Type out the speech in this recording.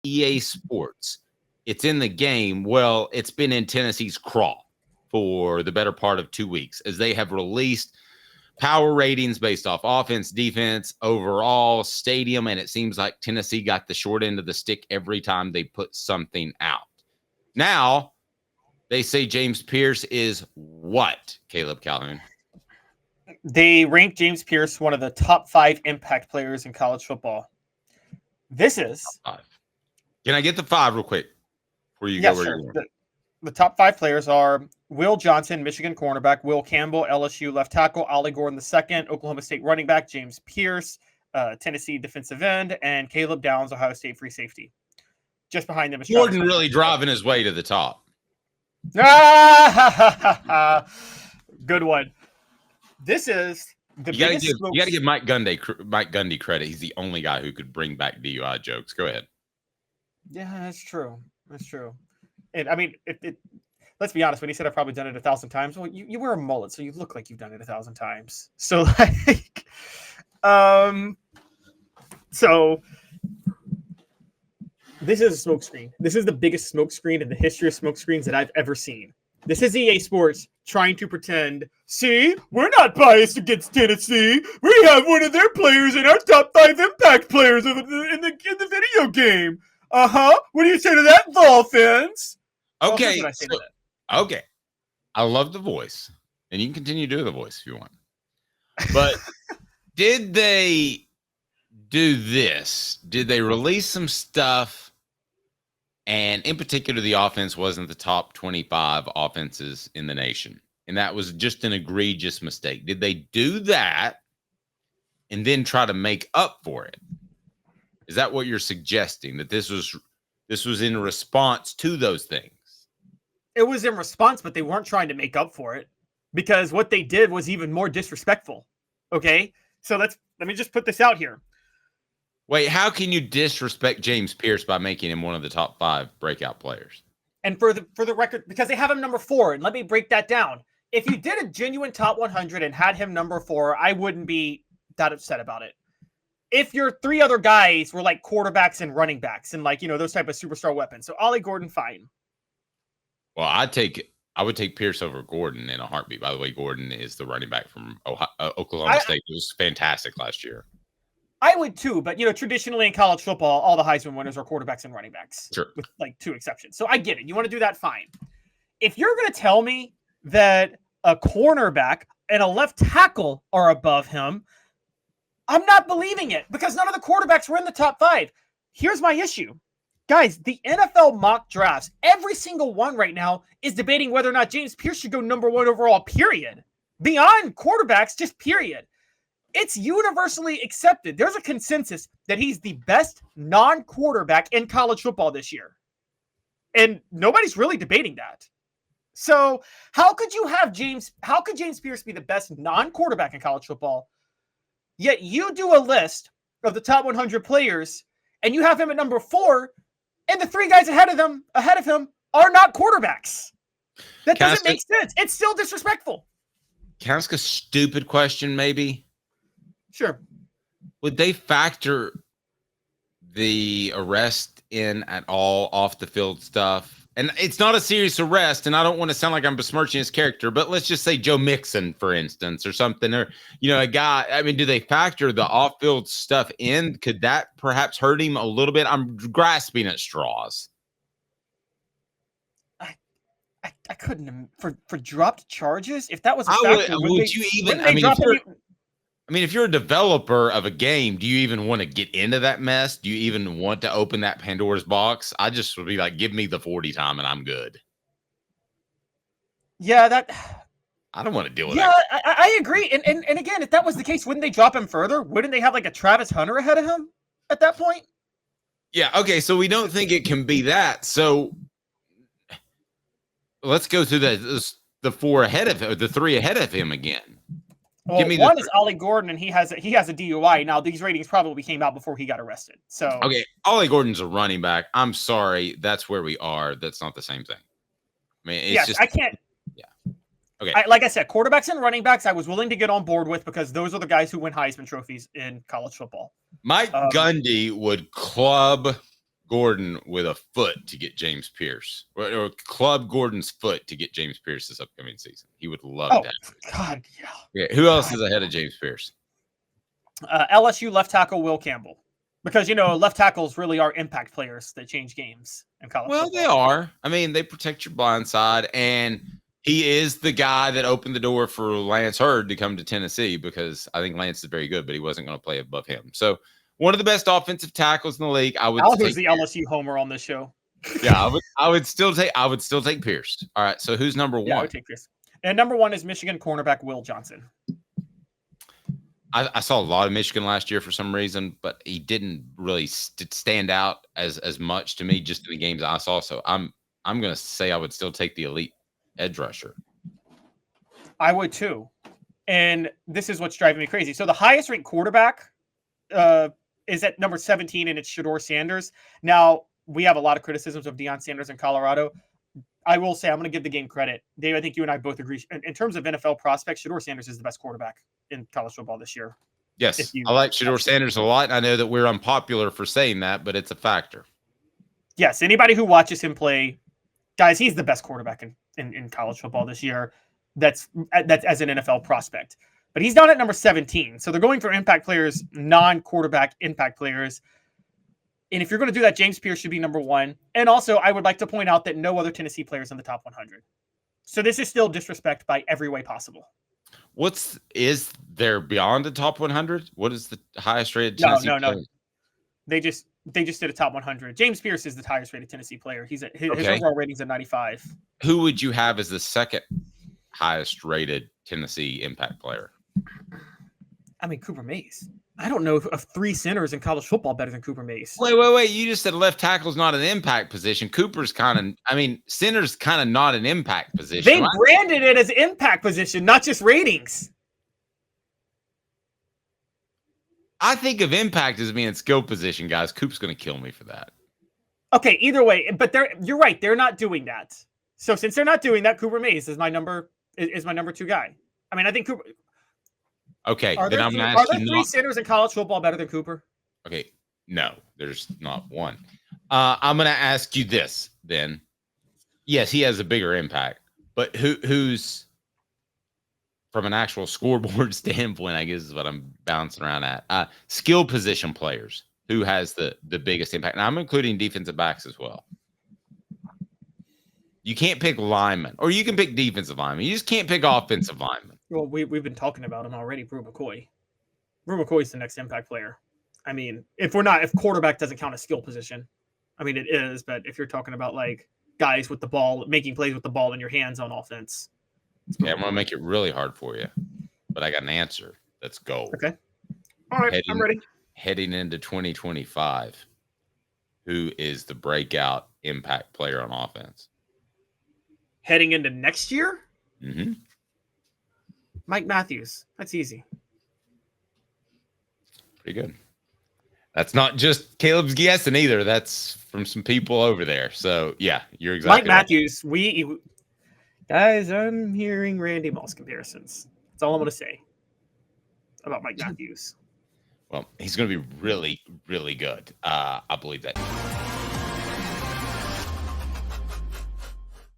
EA Sports. It's in the game. Well, it's been in Tennessee's crawl for the better part of 2 weeks as they have released power ratings based off offense, defense, overall stadium, and it seems like Tennessee got the short end of the stick every time they put something out. Now, they say James Pearce is what, Caleb Calhoun? They ranked James Pearce one of the top 5 impact players in college football. This is... Top 5. Can I get the 5 real quick before you go where sure. you're going? The top 5 players are Will Johnson, Michigan cornerback, Will Campbell, LSU left tackle, Ollie Gordon II, Oklahoma State running back, James Pearce, Tennessee defensive end, and Caleb Downs, Ohio State free safety. Just behind them is Gordon really driving his way to the top. Good one. This is the biggest. You got to give Mike Gundy credit. He's the only guy who could bring back DUI jokes. Go ahead. Yeah, that's true. That's true. And I mean, let's be honest. When he said I've probably done it 1,000 times, well, you wear a mullet, so you look like you've done it 1,000 times. So like, so this is a smoke screen. This is the biggest smoke screen in the history of smoke screens that I've ever seen. This is EA Sports trying to pretend, see, we're not biased against Tennessee. We have one of their players in our top 5 impact players in the video game. What do you say to that, Vol fans? Okay. Okay. I love the voice. And you can continue to do the voice if you want. But did they do this? Did they release some stuff? And in particular, the offense wasn't the top 25 offenses in the nation. And that was just an egregious mistake. Did they do that and then try to make up for it? Is that what you're suggesting? That this was in response to those things? It was in response, but they weren't trying to make up for it. Because what they did was even more disrespectful. Okay? So let me just put this out here. Wait, how can you disrespect James Pearce by making him one of the top 5 breakout players? And for the record, because they have him number 4, and let me break that down. If you did a genuine top 100 and had him number 4, I wouldn't be that upset about it. If your 3 other guys were like quarterbacks and running backs and like, those type of superstar weapons. So Ollie Gordon, fine. Well, I would take Pearce over Gordon in a heartbeat. By the way, Gordon is the running back from Oklahoma State. It was fantastic last year. I would too, but traditionally in college football, all the Heisman winners are quarterbacks and running backs, sure, with like 2 exceptions. So I get it. You want to do that, fine. If you're going to tell me that a cornerback and a left tackle are above him, I'm not believing it because none of the quarterbacks were in the top 5. Here's my issue. Guys, the NFL mock drafts, every single one right now is debating whether or not James Pearce should go number 1 overall, period. Beyond quarterbacks, just period. It's universally accepted. There's a consensus that he's the best non-quarterback in college football this year. And nobody's really debating that. So how could James Pearce be the best non-quarterback in college football? Yet you do a list of the top 100 players and you have him at number 4 and the 3 guys ahead of him are not quarterbacks. That doesn't make sense. It's still disrespectful. Can I ask a stupid question maybe? Sure. Would they factor the arrest in at all off the field stuff? And it's not a serious arrest, and I don't want to sound like I'm besmirching his character, but let's just say Joe Mixon, for instance, or something, or, a guy. I mean, do they factor the off-field stuff in? Could that perhaps hurt him a little bit? I'm grasping at straws. I couldn't for dropped charges. If that was a factor, would you even? I mean, if you're a developer of a game, do you even want to get into that mess? Do you even want to open that Pandora's box? I just would be like, give me the 40 time and I'm good. Yeah, I don't want to deal with that. Yeah, I agree. And again, if that was the case, wouldn't they drop him further? Wouldn't they have like a Travis Hunter ahead of him at that point? Yeah, okay, so we don't think it can be that. So let's go through the 4 ahead of him, the 3 ahead of him again. Well, one is Ollie Gordon, and he has a DUI. Now, these ratings probably came out before he got arrested. So okay, Ollie Gordon's a running back. I'm sorry, that's where we are. That's not the same thing. I mean, it's just I can't. Yeah. Okay. Like I said, quarterbacks and running backs, I was willing to get on board with because those are the guys who win Heisman trophies in college football. Mike Gundy would club Gordon with a foot to get James Pearce, or club Gordon's foot to get James Pearce this upcoming season. He would love that. God, yeah. Yeah. Who else is ahead of James Pearce? LSU left tackle Will Campbell. Because, left tackles really are impact players that change games in college football. They are. I mean, they protect your blind side, and he is the guy that opened the door for Lance Hurd to come to Tennessee, because I think Lance is very good, but he wasn't going to play above him. So one of the best offensive tackles in the league. Who's the LSU homer on this show? Yeah, I would still take Pearce. All right, so who's number one? Yeah, I would take Pearce. And number one is Michigan cornerback Will Johnson. I saw a lot of Michigan last year for some reason, but he didn't really stand out as much to me just in the games I saw. So I'm going to say I would still take the elite edge rusher. I would too. And this is what's driving me crazy. So the highest ranked quarterback is at number 17, and it's Shedeur Sanders. Now, we have a lot of criticisms of Deion Sanders in Colorado. I will say I'm going to give the game credit. Dave, I think you and I both agree. In terms of NFL prospects, Shedeur Sanders is the best quarterback in college football this year. Yes, I like Shedeur Sanders a lot. I know that we're unpopular for saying that, but it's a factor. Yes, anybody who watches him play, guys, he's the best quarterback in college football this year. That's as an NFL prospect. But he's down at number 17. So they're going for impact players, non-quarterback impact players. And if you're going to do that, James Pearce should be number one. And also, I would like to point out that no other Tennessee players in the top 100. So this is still disrespect by every way possible. Is there beyond the top 100? What is the highest rated Tennessee player? No. They just did a top 100. James Pearce is the highest rated Tennessee player. His overall rating's at 95. Who would you have as the second highest rated Tennessee impact player? I mean, Cooper Mays. I don't know of three centers in college football better than Cooper Mays. Wait. You just said left tackle's not an impact position. Center's kind of not an impact position. They branded it as impact position, not just ratings. I think of impact as being skill position, guys. Coop's going to kill me for that. Okay, either way, but you're right. They're not doing that. So since they're not doing that, Cooper Mays is my number two guy. I mean, I think Cooper. Okay, are there three centers in college football better than Cooper? Okay, no, there's not one. I'm going to ask you this then. Yes, he has a bigger impact, but who's from an actual scoreboard standpoint, I guess is what I'm bouncing around at. Skill position players, who has the biggest impact? And I'm including defensive backs as well. You can't pick linemen, or you can pick defensive linemen. You just can't pick offensive linemen. Well, we've been talking about him already. Brew McCoy. Brew McCoy's the next impact player. I mean, if quarterback doesn't count as skill position, I mean, it is, but if you're talking about like guys with the ball, making plays with the ball in your hands on offense. Yeah, I'm going to make it really hard for you, but I got an answer. Let's go. Okay. All right, I'm ready. Heading into 2025, who is the breakout impact player on offense? Heading into next year? Mm-hmm. Mike Matthews. That's easy. Pretty good. That's not just Caleb's guessing either. That's from some people over there. So, yeah, you're exactly Mike Matthews. Guys, I'm hearing Randy Moss comparisons. That's all I'm going to say about Mike Matthews. Well, he's going to be really, really good. I believe that.